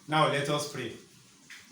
Now let us pray.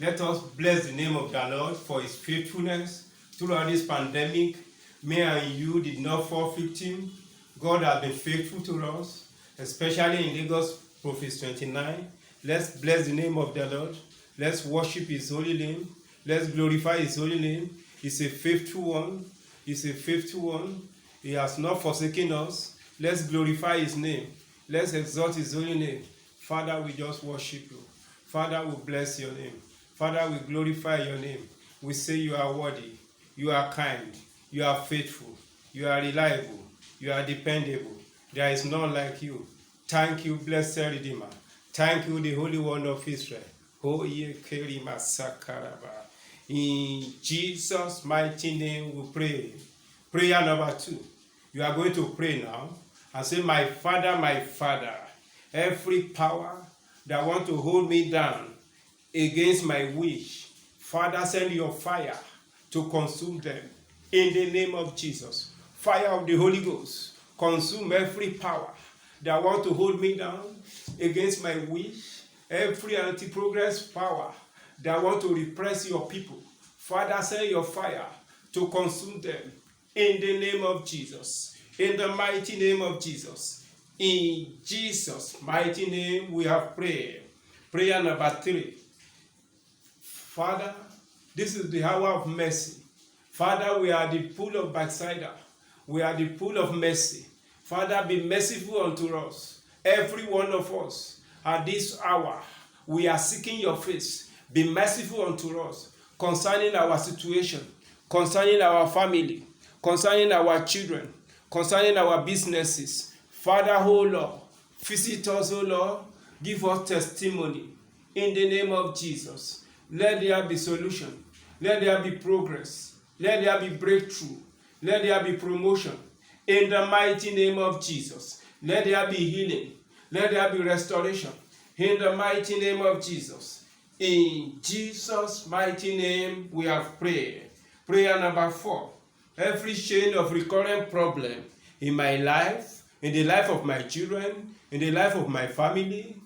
Let us bless the name of the Lord for his faithfulness throughout this pandemic. Me and you did not fall victim. God has been faithful to us, especially in Lagos Prophets 29. Let's bless the name of the Lord. Let's worship his holy name. Let's glorify his holy name. He's a faithful one. He's a faithful one. He has not forsaken us. Let's glorify his name. Let's exalt his holy name. Father, we just worship you. Father, we bless your name. Father, we glorify your name. We say you are worthy. You are kind. You are faithful. You are reliable. You are dependable. There is none like you. Thank you, blessed Redeemer. Thank you, the Holy One of Israel. In Jesus' mighty name we pray. Prayer number 2. You are going to pray now and say, my Father, every power that want to hold me down against my wish, Father, send your fire to consume them. In the name of Jesus, fire of the Holy Ghost, consume every power that want to hold me down against my wish, every anti-progress power that want to repress your people. Father, send your fire to consume them. In the name of Jesus, in the mighty name of Jesus, in Jesus' mighty name we have prayed. Prayer number 3. Father, this is the hour of mercy. Father, we are the pool of backside. We are the pool of mercy. Father, be merciful unto us. Every one of us at this hour, we are seeking your face. Be merciful unto us concerning our situation, concerning our family, concerning our children, concerning our businesses. Father, oh Lord, visit us, oh Lord, give us testimony in the name of Jesus. Let there be solution. Let there be progress. Let there be breakthrough. Let there be promotion. In the mighty name of Jesus. Let there be healing. Let there be restoration. In the mighty name of Jesus. In Jesus' mighty name we have prayed. Prayer number 4. Every chain of recurrent problem in my life, in the life of my children, in the life of my family,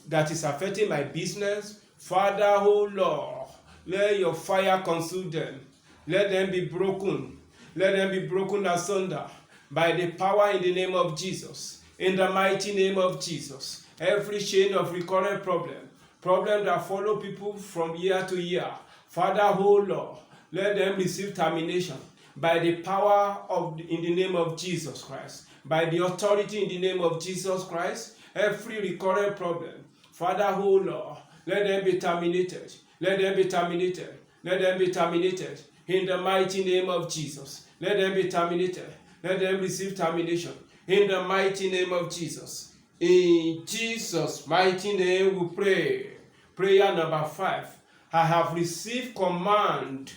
that is affecting my business, Father, oh Lord, let your fire consume them. Let them be broken. Let them be broken asunder by the power in the name of Jesus. In the mighty name of Jesus. Every chain of recurrent problem that follow people from year to year, Father, oh Lord, let them receive termination by the power in the name of Jesus Christ. By the authority in the name of Jesus Christ, every recurrent problem, Father, oh Lord, let them be terminated. Let them be terminated. Let them be terminated. In the mighty name of Jesus. Let them be terminated. Let them receive termination. In the mighty name of Jesus. In Jesus' mighty name we pray. Prayer number 5. I have received command.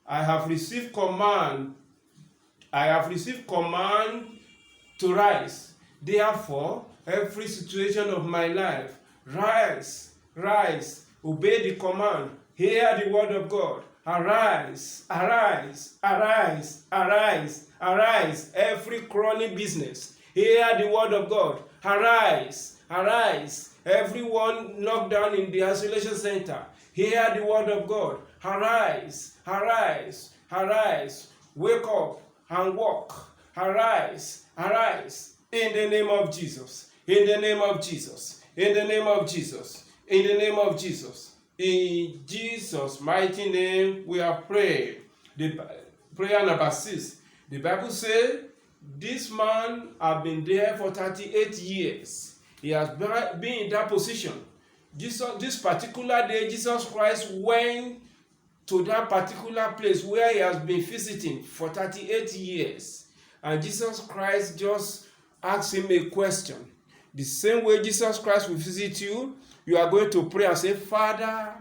I have received command. I have received command to rise. Therefore, every situation of my life, rise, rise, obey the command, hear the word of God. Arise, arise, arise, arise, arise. Every chronic business, hear the word of God. Arise, arise. Everyone locked down in the isolation center, hear the word of God. Arise, arise, arise. Wake up and walk. Arise, arise. In the name of Jesus. In the name of Jesus. In the name of Jesus. In the name of Jesus. In Jesus' mighty name we are praying. Prayer number 6. The Bible says, this man has been there for 38 years. He has been in that position. This particular day, Jesus Christ went to that particular place where he has been visiting for 38 years. And Jesus Christ just asked him a question. The same way Jesus Christ will visit you, you are going to pray and say, Father,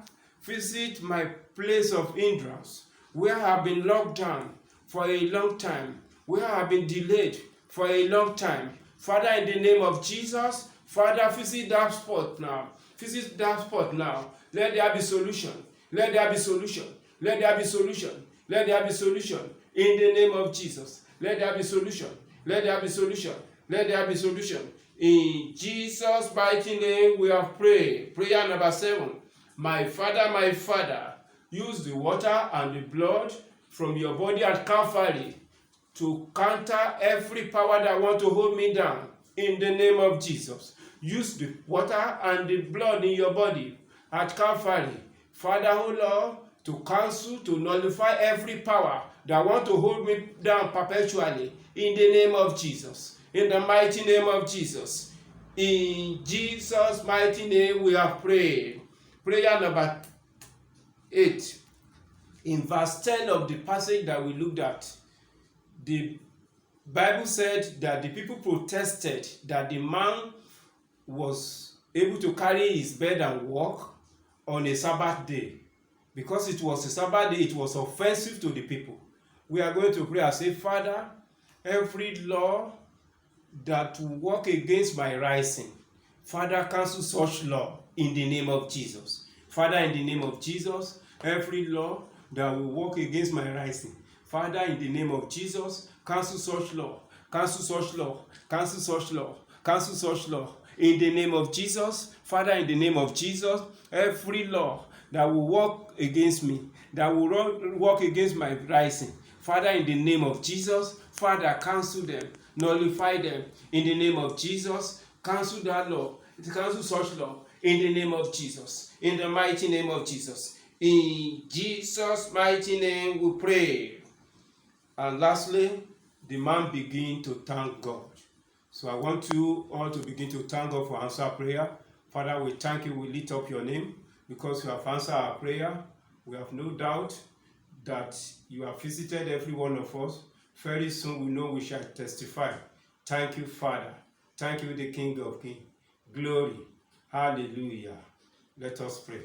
visit my place of hindrance, where I have been locked down for a long time, where I have been delayed for a long time. Father, in the name of Jesus, Father, visit that spot now. Visit that spot now. Let there be solution. Let there be solution. Let there be solution. Let there be solution. In the name of Jesus. Let there be solution. Let there be solution. Let there be solution. In Jesus' mighty name we have prayed. Prayer number 7. my Father, use the water and the blood from your body at Calvary to counter every power that want to hold me down in the name of Jesus. Use the water and the blood in your body at Calvary, Father, oh Lord, to cancel, to nullify every power that want to hold me down perpetually in the name of Jesus. In the mighty name of Jesus. In Jesus' mighty name we have prayed. Prayer number 8. In verse 10 of the passage that we looked at, the Bible said that the people protested that the man was able to carry his bed and walk on a Sabbath day. Because it was a Sabbath day, it was offensive to the people. We are going to pray and say, Father, every law that will work against my rising, Father, cancel such law in the name of Jesus. Father, in the name of Jesus, every law that will work against my rising, Father, in the name of Jesus, cancel such law, cancel such law, cancel such law, cancel such law. In the name of Jesus, Father, in the name of Jesus, every law that will work against me, that will work against my rising, Father, in the name of Jesus, Father, cancel them, nullify them. In the name of Jesus, cancel that law, cancel such law. In the name of Jesus, in the mighty name of Jesus. In Jesus' mighty name we pray. And lastly, the man begin to thank God. So I want you all to begin to thank God for answer prayer. Father, we thank you, we lift up your name because you have answered our prayer. We have no doubt that you have visited every one of us. Very soon we know we shall testify. Thank you, Father. Thank you, the King of Kings. Glory. Hallelujah. Let us pray.